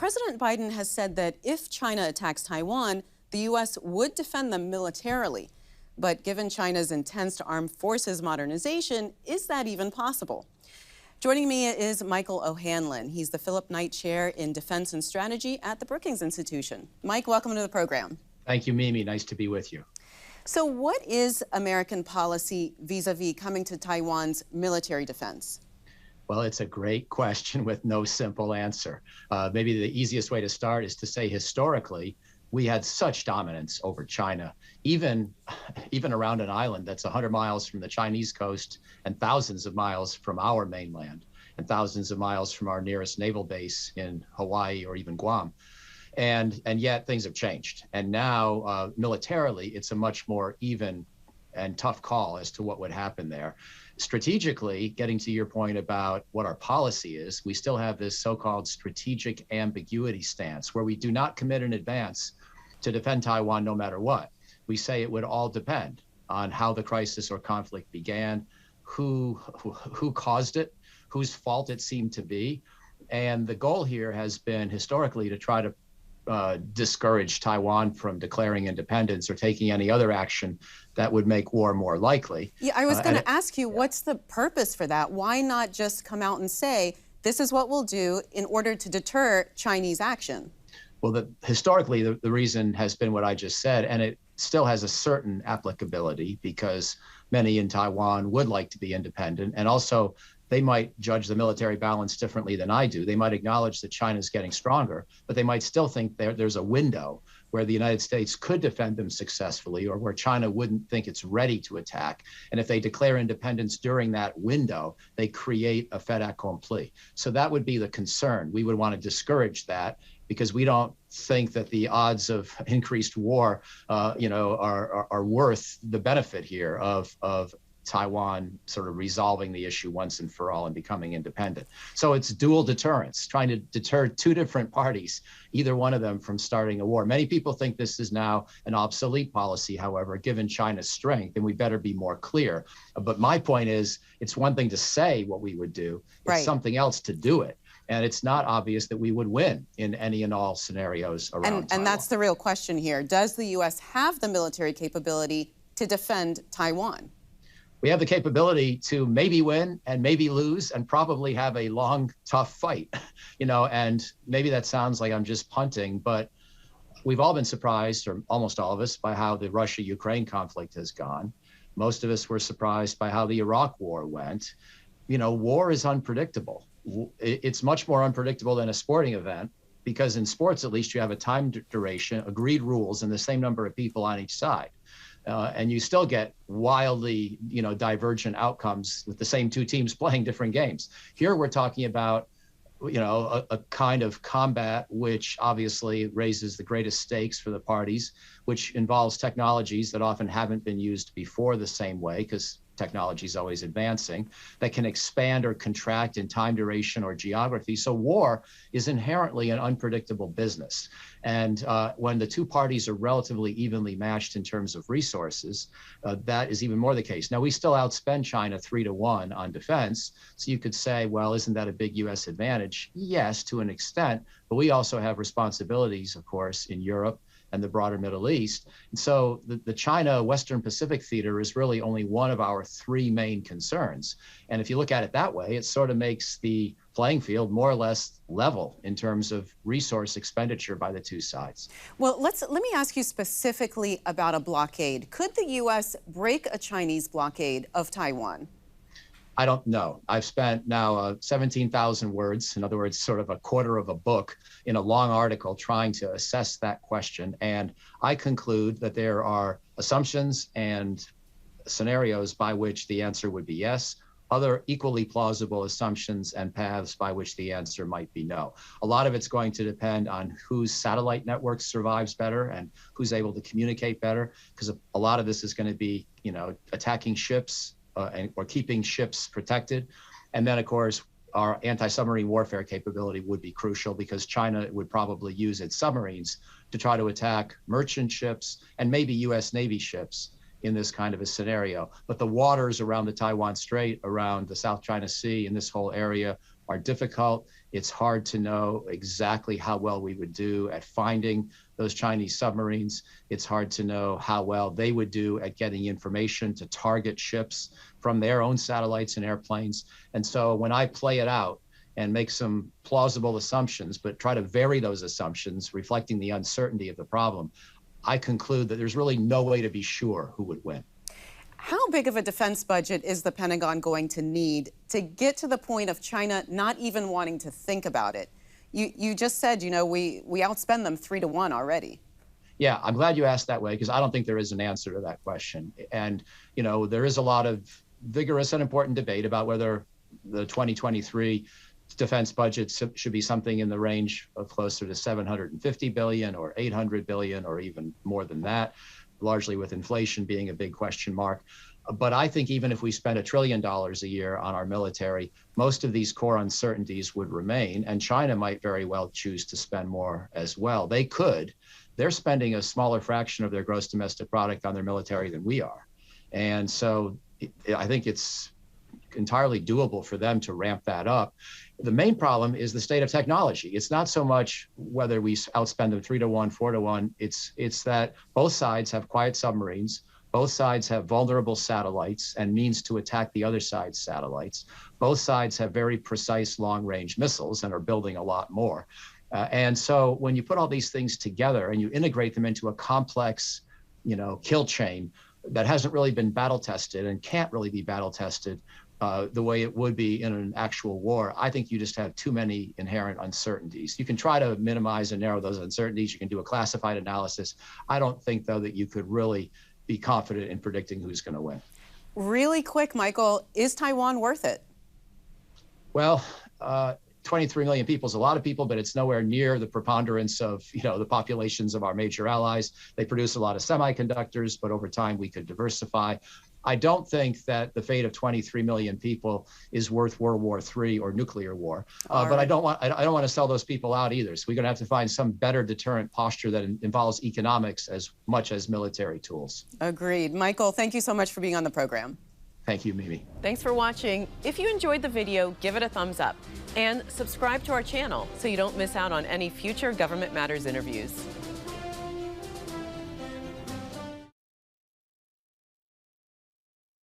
President Biden has said that if China attacks Taiwan, the U.S. would defend them militarily. But given China's intense armed forces modernization, is that even possible? Joining me is Michael O'Hanlon. He's the Philip Knight Chair in Defense and Strategy at the Brookings Institution. Mike, welcome to the program. Thank you, Mimi. Nice to be with you. So what is American policy vis-a-vis coming to Taiwan's military defense? Well, it's a great question with no simple answer. Maybe the easiest way to start is to say historically, we had such dominance over China, even around an island that's 100 miles from the Chinese coast and thousands of miles from our mainland and thousands of miles from our nearest naval base in Hawaii or even Guam. And yet things have changed. And now militarily, it's a much more even and tough call as to what would happen there. Strategically, getting to your point about what our policy is, we still have this so-called strategic ambiguity stance where we do not commit in advance to defend Taiwan no matter what. We say it would all depend on how the crisis or conflict began, who caused it, whose fault it seemed to be. And the goal here has been historically to try to discourage Taiwan from declaring independence or taking any other action that would make war more likely. Yeah, I was going to ask you, what's the purpose for that? Why not just come out and say, this is what we'll do in order to deter Chinese action? Well, historically, the reason has been what I just said, and it still has a certain applicability because many in Taiwan would like to be independent, and also they might judge the military balance differently than I do. They might acknowledge that China's getting stronger, but they might still think there's a window where the United States could defend them successfully or where China wouldn't think it's ready to attack. And if they declare independence during that window, they create a fait accompli. So that would be the concern. We would want to discourage that because we don't think that the odds of increased war, are worth the benefit here of Taiwan sort of resolving the issue once and for all and becoming independent. So it's dual deterrence, trying to deter two different parties, either one of them from starting a war. Many people think this is now an obsolete policy, however, given China's strength, and we better be more clear. But my point is, it's one thing to say what we would do, it's something else to do it. And it's not obvious that we would win in any and all scenarios around Taiwan. And that's the real question here. Does the U.S. have the military capability to defend Taiwan? We have the capability to maybe win and maybe lose and probably have a long, tough fight, and maybe that sounds like I'm just punting, but we've all been surprised, or almost all of us, by how the Russia-Ukraine conflict has gone. Most of us were surprised by how the Iraq war went. War is unpredictable. It's much more unpredictable than a sporting event because in sports, at least, you have a time duration, agreed rules, and the same number of people on each side. And you still get wildly, divergent outcomes with the same two teams playing different games. Here we're talking about, a kind of combat which obviously raises the greatest stakes for the parties, which involves technologies that often haven't been used before the same way because technology is always advancing, that can expand or contract in time duration or geography. So war is inherently an unpredictable business. And when the two parties are relatively evenly matched in terms of resources, that is even more the case. Now, we still outspend China 3-1 on defense. So you could say, well, isn't that a big U.S. advantage? Yes, to an extent. But we also have responsibilities, of course, in Europe and the broader Middle East. And so the China Western Pacific theater is really only one of our three main concerns. And if you look at it that way, it sort of makes the playing field more or less level in terms of resource expenditure by the two sides. Well, let me ask you specifically about a blockade. Could the U.S. break a Chinese blockade of Taiwan? I don't know. I've spent now 17,000 words, in other words, sort of a quarter of a book in a long article trying to assess that question. And I conclude that there are assumptions and scenarios by which the answer would be yes, other equally plausible assumptions and paths by which the answer might be no. A lot of it's going to depend on whose satellite network survives better and who's able to communicate better, because a lot of this is going to be, attacking ships, or keeping ships protected. And then, of course, our anti-submarine warfare capability would be crucial because China would probably use its submarines to try to attack merchant ships and maybe U.S. Navy ships in this kind of a scenario. But the waters around the Taiwan Strait, around the South China Sea, in this whole area are difficult. It's hard to know exactly how well we would do at finding those Chinese submarines. It's hard to know how well they would do at getting information to target ships from their own satellites and airplanes. And so when I play it out and make some plausible assumptions, but try to vary those assumptions, reflecting the uncertainty of the problem, I conclude that there's really no way to be sure who would win. How big of a defense budget is the Pentagon going to need to get to the point of China not even wanting to think about it? You just said, you know, we outspend them 3-1 already. Yeah, I'm glad you asked that way, because I don't think there is an answer to that question. And, you know, there is a lot of vigorous and important debate about whether the 2023 defense budget should be something in the range of closer to 750 billion or 800 billion or even more than that, largely with inflation being a big question mark. But I think even if we spend $1 trillion a year on our military, most of these core uncertainties would remain, and China might very well choose to spend more as well. They could. They're spending a smaller fraction of their gross domestic product on their military than we are. And so I think it's entirely doable for them to ramp that up. The main problem is the state of technology. It's not so much whether we outspend them 3-1, 4-1. It's that both sides have quiet submarines. Both sides have vulnerable satellites and means to attack the other side's satellites. Both sides have very precise long-range missiles and are building a lot more. And so when you put all these things together and you integrate them into a complex, you know, kill chain that hasn't really been battle tested and can't really be battle tested the way it would be in an actual war, I think you just have too many inherent uncertainties. You can try to minimize and narrow those uncertainties. You can do a classified analysis. I don't think, though, that you could really be confident in predicting who's going to win. Really quick, Michael, is Taiwan worth it? Well, 23 million people is a lot of people, but it's nowhere near the preponderance of, you know, the populations of our major allies. They produce a lot of semiconductors, but over time we could diversify. I don't think that the fate of 23 million people is worth World War III or nuclear war. But I don't want to sell those people out either. So we're going to have to find some better deterrent posture that involves economics as much as military tools. Agreed. Michael, thank you so much for being on the program. Thank you, Mimi. Thanks for watching. If you enjoyed the video, give it a thumbs up and subscribe to our channel so you don't miss out on any future Government Matters interviews.